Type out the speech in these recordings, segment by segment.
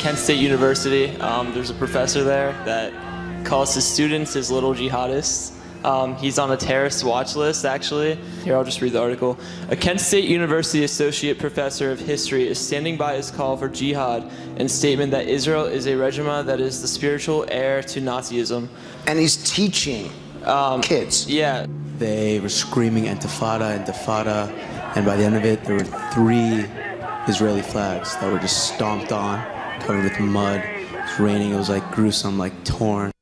Kent State University. There's a professor there that calls his students his little jihadists. He's on a terrorist watch list, actually. Here, I'll just read the article. A Kent State University associate professor of history is standing by his call for jihad and statement that Israel is a regime that is the spiritual heir to Nazism. And he's teaching kids. Yeah. They were screaming Intifada, Intifada, and by the end of it, there were 3 Israeli flags that were just stomped on, covered with mud. It was raining. It was like gruesome, like torn.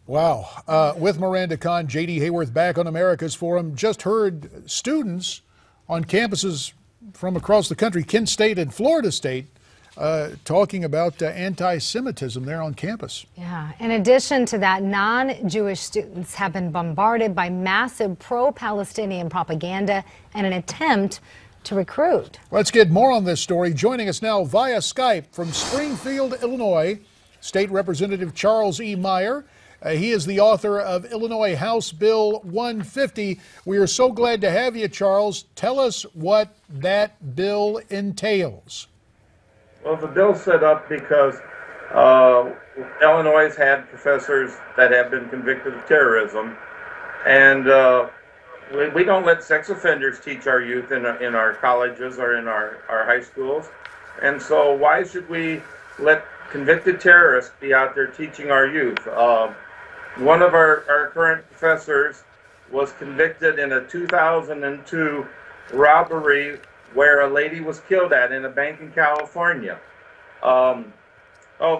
Wow. With Miranda Kahn, J.D. Hayworth back on America's Forum. Just heard students on campuses from across the country, Kent State and Florida State, talking about anti-Semitism there on campus. Yeah. In addition to that, non-Jewish students have been bombarded by massive pro-Palestinian propaganda and an attempt to recruit. Let's get more on this story. Joining us now via Skype from Springfield, Illinois, State Representative Charles E. Meier. He is the author of Illinois House Bill 150. We are so glad to have you, Charles. Tell us what that bill entails. Well, the bill's set up because Illinois has had professors that have been convicted of terrorism, and we don't let sex offenders teach our youth in our colleges or in our high schools. And so why should we let convicted terrorists be out there teaching our youth? One of our current professors was convicted in a 2002 robbery where a lady was killed in a bank in California. Oh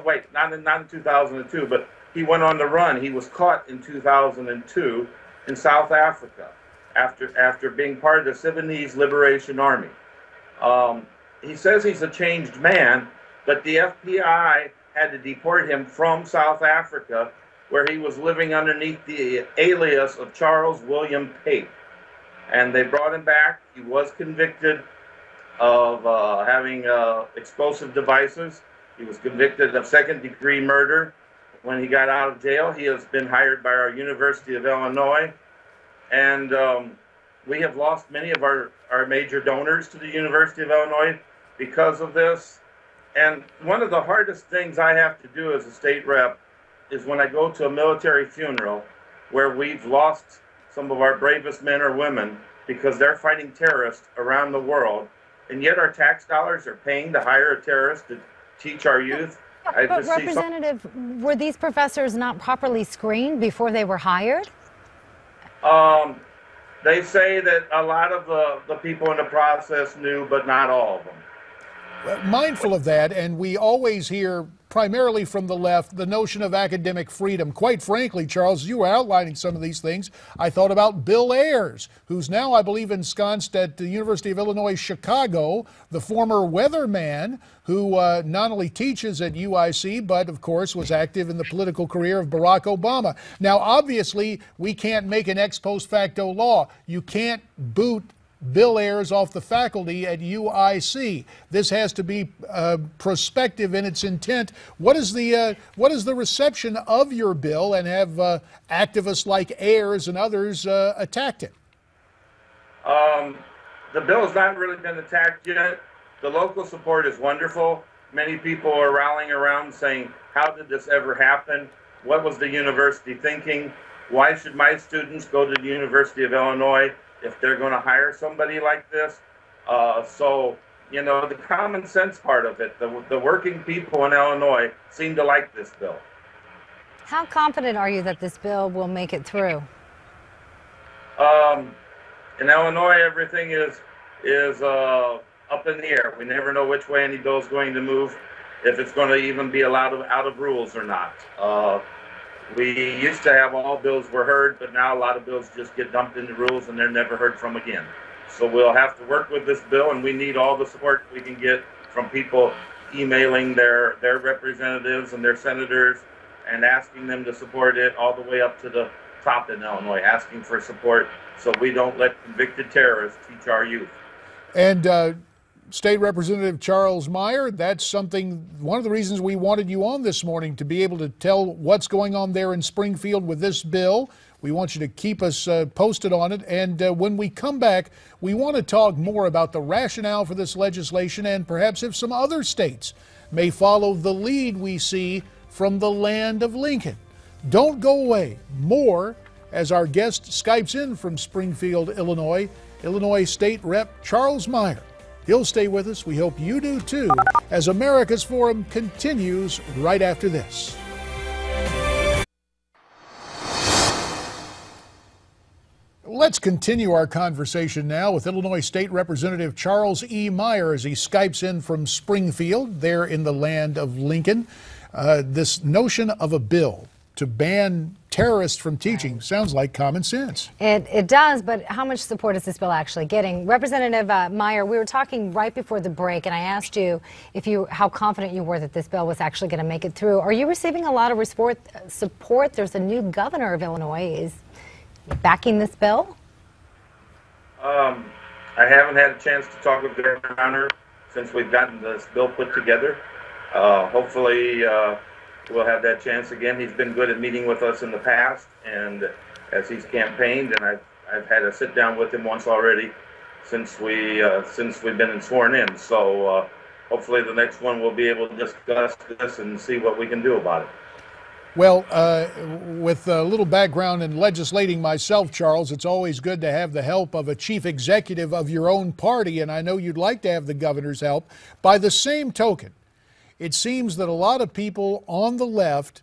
wait, not in 2002, but he went on the run. He was caught in 2002 in South Africa after being part of the Sudanese Liberation Army. He says he's a changed man, but the FBI had to deport him from South Africa, where he was living underneath the alias of Charles William Pape. And they brought him back. He was convicted of having explosive devices. He was convicted of second-degree murder. When he got out of jail, he has been hired by our University of Illinois. And we have lost many of our major donors to the University of Illinois because of this. And one of the hardest things I have to do as a state rep is when I go to a military funeral where we've lost some of our bravest men or women because they're fighting terrorists around the world, and yet our tax dollars are paying to hire a terrorist to teach our youth. But Representative, were these professors not properly screened before they were hired? They say that a lot of the people in the process knew, but not all of them. Mindful of that, and we always hear primarily from the left the notion of academic freedom. Quite frankly, Charles, you were outlining some of these things. I thought about Bill Ayers, who's now, I believe, ensconced at the University of Illinois Chicago, the former weatherman who not only teaches at UIC, but of course was active in the political career of Barack Obama. Now, obviously, we can't make an ex post facto law. You can't boot Bill Ayers off the faculty at UIC. This has to be prospective in its intent. What is the reception of your bill, and have activists like Ayers and others attacked it? The bill has not really been attacked yet. The local support is wonderful. Many people are rallying around saying, how did this ever happen? What was the university thinking? Why should my students go to the University of Illinois if they're going to hire somebody like this? So, you know, the common sense part of it, the working people in Illinois seem to like this bill. How confident are you that this bill will make it through? In Illinois, everything is up in the air. We never know which way any bill is going to move, if it's going to even be allowed out of rules or not. We used to have all bills were heard, but now a lot of bills just get dumped into rules and they're never heard from again. So we'll have to work with this bill, and we need all the support we can get from people emailing their representatives and their senators and asking them to support it, all the way up to the top in Illinois, asking for support so we don't let convicted terrorists teach our youth. And State Representative Charles Meier, that's something, one of the reasons we wanted you on this morning, to be able to tell what's going on there in Springfield with this bill. We want you to keep us posted on it. And when we come back, we want to talk more about the rationale for this legislation, and perhaps if some other states may follow the lead we see from the land of Lincoln. Don't go away. More as our guest Skypes in from Springfield, Illinois, Illinois State Rep Charles Meier. He'll stay with us. We hope you do too, as America's Forum continues right after this. Let's continue our conversation now with Illinois State Representative Charles E. Meier as he Skypes in from Springfield, there in the land of Lincoln. This notion of a bill to ban terrorists from teaching sounds like common sense. It does, but how much support is this bill actually getting? Representative Meier, we were talking right before the break, and I asked you how confident you were that this bill was actually going to make it through. Are you receiving a lot of support? There's a new governor of Illinois. Is backing this bill? I haven't had a chance to talk with Governor Connor since we've gotten this bill put together. Hopefully, we'll have that chance again. He's been good at meeting with us in the past, and as he's campaigned, and I've had a sit down with him once already since we've been sworn in. So hopefully the next one we'll be able to discuss this and see what we can do about it. Well, with a little background in legislating myself, Charles, it's always good to have the help of a chief executive of your own party, and I know you'd like to have the governor's help. By the same token, it seems that a lot of people on the left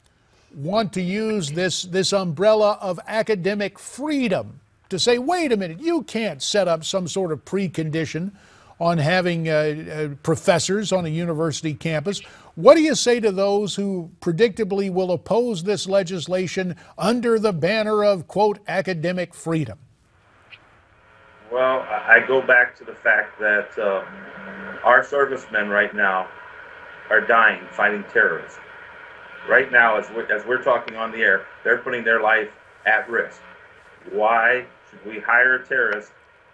want to use this umbrella of academic freedom to say, wait a minute, you can't set up some sort of precondition on having professors on a university campus. What do you say to those who predictably will oppose this legislation under the banner of, quote, academic freedom? Well, I go back to the fact that our servicemen right now are dying fighting terrorists. Right now, as we're talking on the air, they're putting their life at risk. Why should we hire a terrorist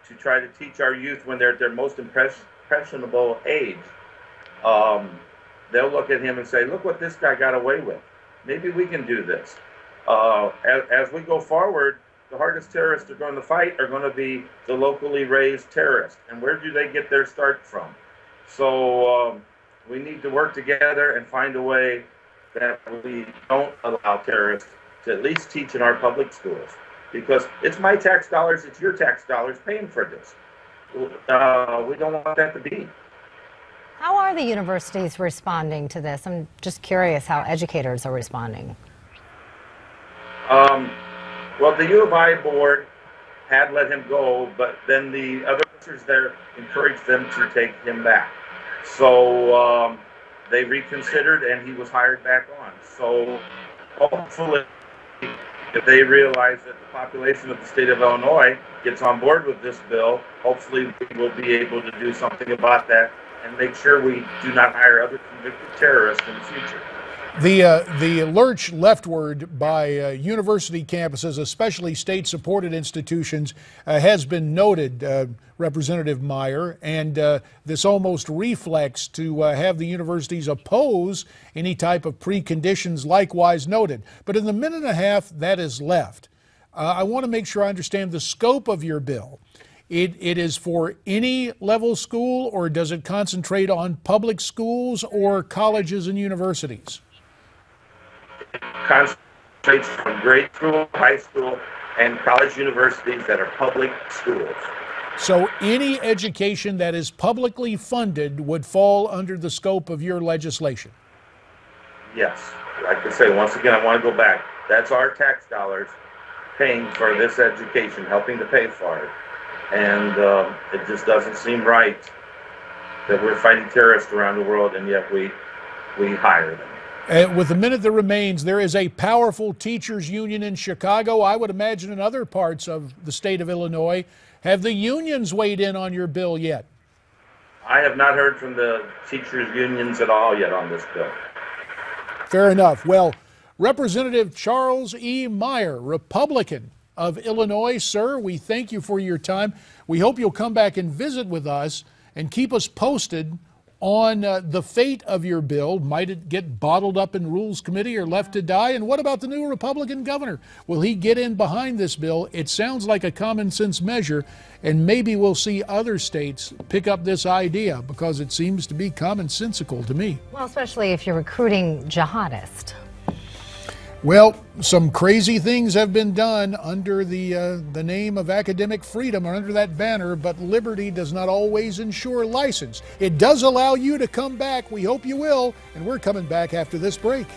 to try to teach our youth when they're at their most impressionable age? They'll look at him and say, look what this guy got away with. Maybe we can do this. As we go forward, the hardest terrorists are going to fight are going to be the locally raised terrorists. And where do they get their start from? So we need to work together and find a way that we don't allow terrorists to at least teach in our public schools. Because it's my tax dollars, it's your tax dollars paying for this. We don't want that to be. How are the universities responding to this? I'm just curious how educators are responding. Well, the U of I board had let him go, but then the other officers there encouraged them to take him back. So they reconsidered and he was hired back on. So hopefully, if they realize that the population of the state of Illinois gets on board with this bill, hopefully we will be able to do something about that and make sure we do not hire other convicted terrorists in the future. The lurch leftward by university campuses, especially state-supported institutions, has been noted, Representative Meier, and this almost reflex to have the universities oppose any type of preconditions likewise noted. But in the minute and a half that is left, I want to make sure I understand the scope of your bill. It is for any level school, or does it concentrate on public schools or colleges and universities? Concentrates from grade school, high school, and college universities that are public schools. So any education that is publicly funded would fall under the scope of your legislation? Yes. Like I say, once again, I want to go back. That's our tax dollars paying for this education, helping to pay for it. And it just doesn't seem right that we're fighting terrorists around the world and yet we hire them. With the minute that remains, there is a powerful teachers union in Chicago. I would imagine in other parts of the state of Illinois. Have the unions weighed in on your bill yet? I have not heard from the teachers unions at all yet on this bill. Fair enough. Well, Representative Charles E. Meier, Republican of Illinois, sir, we thank you for your time. We hope you'll come back and visit with us and keep us posted on the fate of your bill. Might it get bottled up in Rules Committee or left to die? And what about the new Republican governor? Will he get in behind this bill? It sounds like a common sense measure, and maybe we'll see other states pick up this idea because it seems to be commonsensical to me. Well, especially if you're recruiting jihadists. Well, some crazy things have been done under the name of academic freedom or under that banner, but liberty does not always ensure license. It does allow you to come back. We hope you will, and we're coming back after this break.